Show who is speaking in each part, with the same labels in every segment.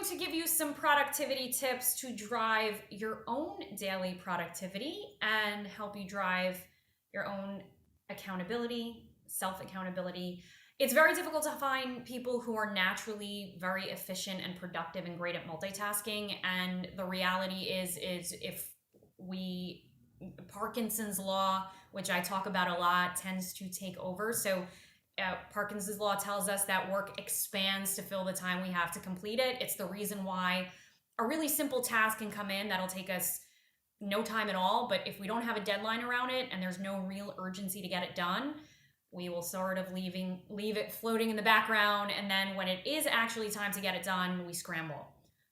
Speaker 1: going to give you some productivity tips to drive your own daily productivity and help you drive your own accountability, self-accountability. It's very difficult to find people who are naturally very efficient and productive and great at multitasking. And the reality is if we Parkinson's law, which I talk about a lot, tends to take over. So Parkinson's law tells us that work expands to fill the time we have to complete it. It's the reason why a really simple task can come in that'll take us no time at all, but if we don't have a deadline around it and there's no real urgency to get it done, we will sort of leave it floating in the background, and then when it is actually time to get it done, we scramble.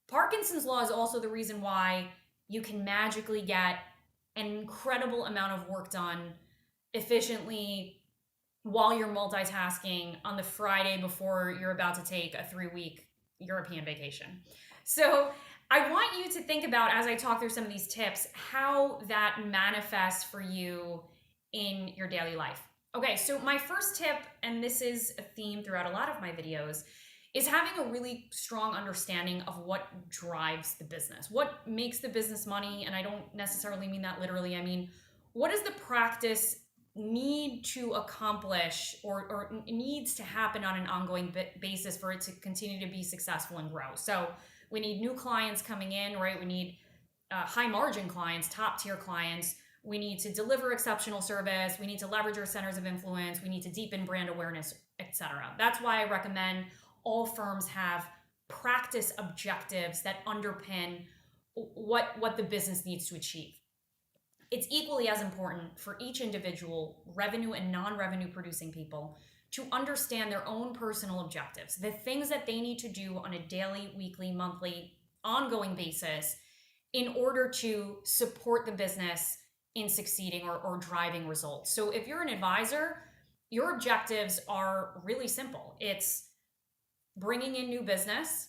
Speaker 1: Parkinson's law is also the reason why you can magically get an incredible amount of work done efficiently while you're multitasking on the Friday before you're about to take a 3-week European vacation. So I want you to think about, as I talk through some of these tips, how that manifests for you in your daily life. Okay, so my first tip, and this is a theme throughout a lot of my videos, is having a really strong understanding of what drives the business. What makes the business money? And I don't necessarily mean that literally. I mean, what does the practice need to accomplish or needs to happen on an ongoing basis for it to continue to be successful and grow? So we need new clients coming in, right? We need high margin clients, top tier clients. We need to deliver exceptional service. We need to leverage our centers of influence. We need to deepen brand awareness, etc. That's why I recommend all firms have practice objectives that underpin what the business needs to achieve. It's equally as important for each individual revenue and non-revenue producing people to understand their own personal objectives, the things that they need to do on a daily, weekly, monthly, ongoing basis in order to support the business in succeeding or driving results. So if you're an advisor, your objectives are really simple. It's bringing in new business,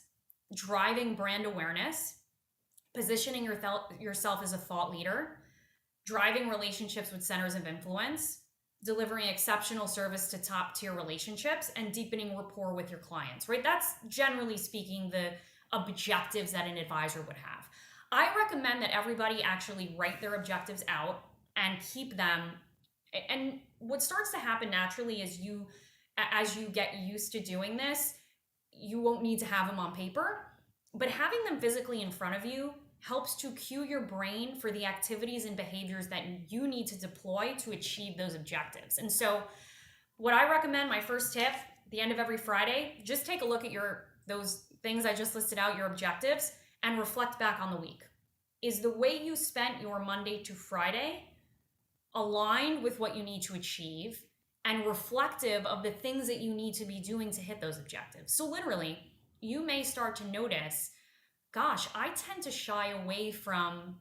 Speaker 1: driving brand awareness, positioning yourself as a thought leader, driving relationships with centers of influence, delivering exceptional service to top tier relationships, and deepening rapport with your clients, right? That's generally speaking the objectives that an advisor would have. I recommend that everybody actually write their objectives out and keep them. And what starts to happen naturally is as you get used to doing this, you won't need to have them on paper, but having them physically in front of you helps to cue your brain for the activities and behaviors that you need to deploy to achieve those objectives. And so what I recommend, my first tip, at the end of every Friday, just take a look at those things I just listed out, your objectives, and reflect back on the week. Is the way you spent your Monday to Friday aligned with what you need to achieve and reflective of the things that you need to be doing to hit those objectives? So literally, you may start to notice, gosh, I tend to shy away from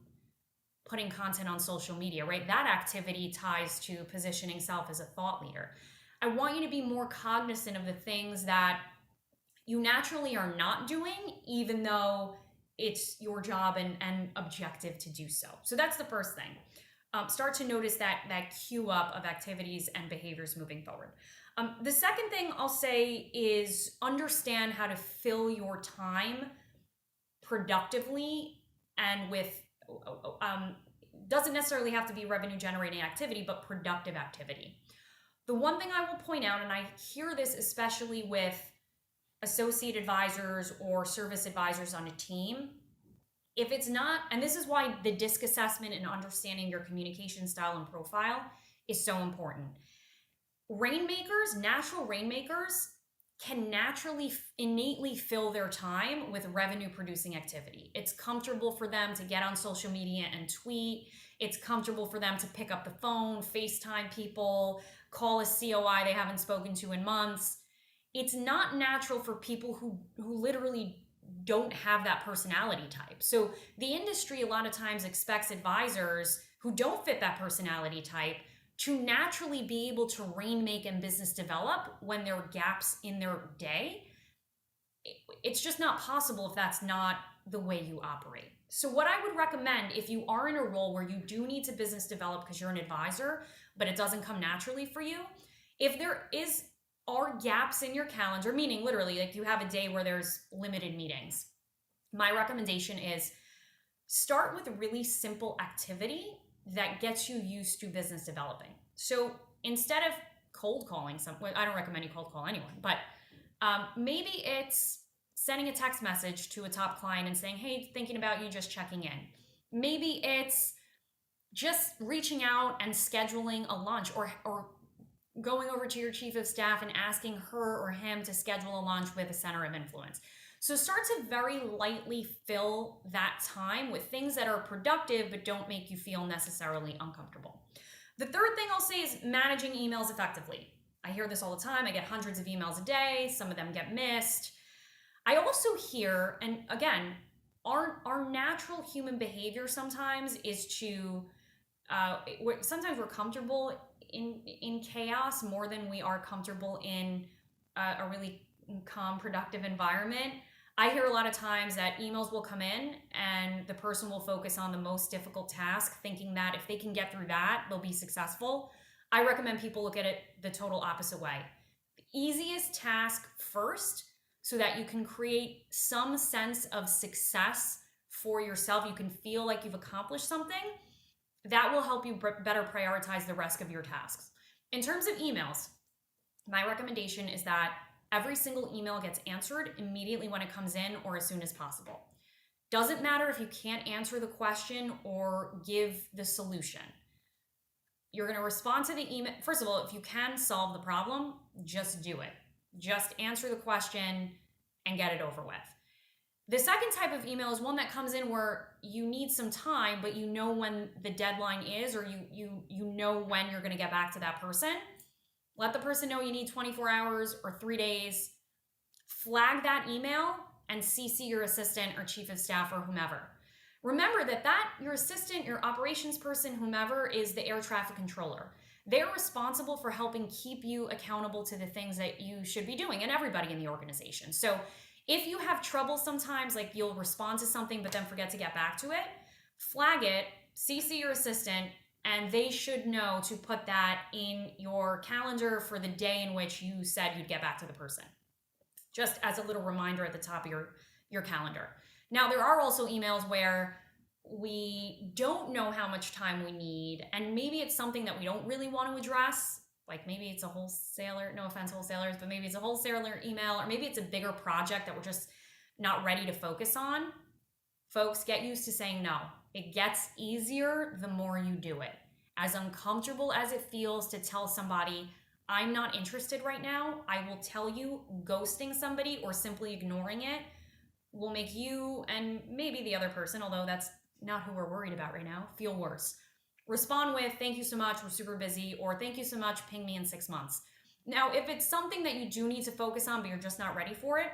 Speaker 1: putting content on social media, right? That activity ties to positioning self as a thought leader. I want you to be more cognizant of the things that you naturally are not doing, even though it's your job and objective to do so. So that's the first thing. Start to notice that queue up of activities and behaviors moving forward. The second thing I'll say is understand how to fill your time productively and with, doesn't necessarily have to be revenue generating activity, but productive activity. The one thing I will point out, and I hear this especially with associate advisors or service advisors on a team, if it's not, and this is why the DISC assessment and understanding your communication style and profile is so important. Natural rainmakers can naturally, innately fill their time with revenue producing activity. It's comfortable for them to get on social media and tweet. It's comfortable for them to pick up the phone, FaceTime people, call a COI they haven't spoken to in months. It's not natural for people who literally don't have that personality type. So the industry a lot of times expects advisors who don't fit that personality type to naturally be able to rainmake and business develop when there are gaps in their day. It's just not possible if that's not the way you operate. So what I would recommend, if you are in a role where you do need to business develop because you're an advisor, but it doesn't come naturally for you, if there are gaps in your calendar, meaning literally like you have a day where there's limited meetings, My recommendation is start with a really simple activity that gets you used to business developing. So instead of cold calling someone, I don't recommend you cold call anyone, but maybe it's sending a text message to a top client and saying, hey, thinking about you, just checking in. Maybe it's just reaching out and scheduling a lunch, or going over to your chief of staff and asking her or him to schedule a lunch with a center of influence. So start to very lightly fill that time with things that are productive but don't make you feel necessarily uncomfortable. The third thing I'll say is managing emails effectively. I hear this all the time. I get hundreds of emails a day. Some of them get missed. I also hear, and again, our natural human behavior sometimes is to, sometimes we're comfortable in chaos more than we are comfortable in a really calm, productive environment. I hear a lot of times that emails will come in and the person will focus on the most difficult task, thinking that if they can get through that, they'll be successful. I recommend people look at it the total opposite way. The easiest task first, so that you can create some sense of success for yourself. You can feel like you've accomplished something. That will help you better prioritize the rest of your tasks. In terms of emails, my recommendation is that every single email gets answered immediately when it comes in or as soon as possible. Doesn't matter if you can't answer the question or give the solution. You're going to respond to the email. First of all, if you can solve the problem, just do it. Just answer the question and get it over with. The second type of email is one that comes in where you need some time, but you know when the deadline is, or you know when you're going to get back to that person. Let the person know you need 24 hours or 3 days. Flag that email and CC your assistant or chief of staff or whomever. Remember that your assistant, your operations person, whomever, is the air traffic controller. They're responsible for helping keep you accountable to the things that you should be doing, and everybody in the organization. So if you have trouble sometimes, like you'll respond to something but then forget to get back to it, flag it, CC your assistant, and they should know to put that in your calendar for the day in which you said you'd get back to the person. Just as a little reminder at the top of your calendar. Now, there are also emails where we don't know how much time we need, and maybe it's something that we don't really want to address. Like maybe it's a wholesaler, no offense wholesalers, but maybe it's a wholesaler email, or maybe it's a bigger project that we're just not ready to focus on. Folks, get used to saying no. It gets easier the more you do it. As uncomfortable as it feels to tell somebody, I'm not interested right now, I will tell you, ghosting somebody or simply ignoring it will make you and maybe the other person, although that's not who we're worried about right now, feel worse. Respond with, thank you so much, we're super busy, or thank you so much, ping me in 6 months. Now, if it's something that you do need to focus on, but you're just not ready for it,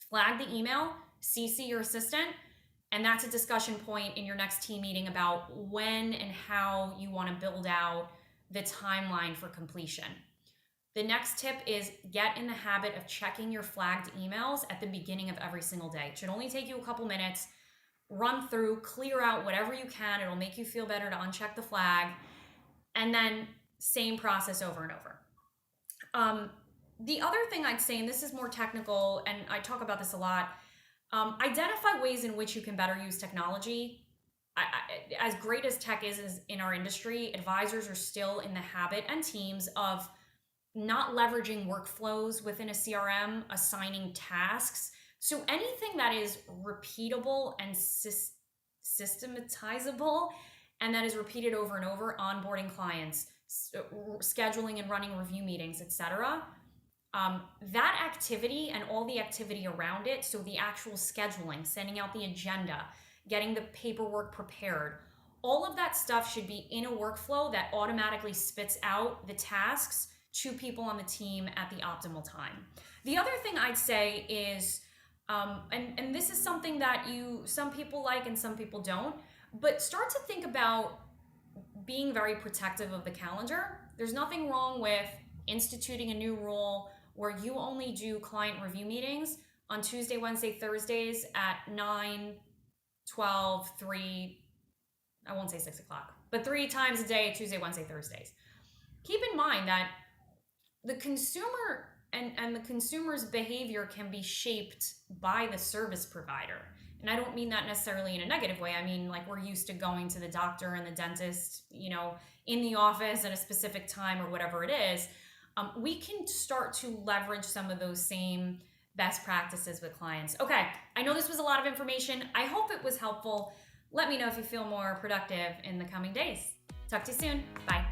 Speaker 1: flag the email, CC your assistant, and that's a discussion point in your next team meeting about when and how you want to build out the timeline for completion. The next tip is get in the habit of checking your flagged emails at the beginning of every single day. It should only take you a couple minutes. Run through, clear out whatever you can. It'll make you feel better to uncheck the flag. And then same process over and over. The other thing I'd say, and this is more technical, and I talk about this a lot, identify ways in which you can better use technology. As great as tech is in our industry, advisors are still in the habit, and teams, of not leveraging workflows within a CRM, assigning tasks. So anything that is repeatable and systematizable, and that is repeated over and over, onboarding clients, scheduling and running review meetings, etc. That activity and all the activity around it, so the actual scheduling, sending out the agenda, getting the paperwork prepared, all of that stuff should be in a workflow that automatically spits out the tasks to people on the team at the optimal time. The other thing I'd say is, and this is something that some people like and some people don't, but start to think about being very protective of the calendar. There's nothing wrong with instituting a new rule where you only do client review meetings on Tuesday, Wednesday, Thursdays at 9, 12, 3, I won't say 6 o'clock, but 3 times a day, Tuesday, Wednesday, Thursdays. Keep in mind that the consumer and the consumer's behavior can be shaped by the service provider. and I don't mean that necessarily in a negative way. I mean, like, we're used to going to the doctor and the dentist, in the office at a specific time or whatever it is. We can start to leverage some of those same best practices with clients. Okay, I know this was a lot of information. I hope it was helpful. Let me know if you feel more productive in the coming days. Talk to you soon. Bye.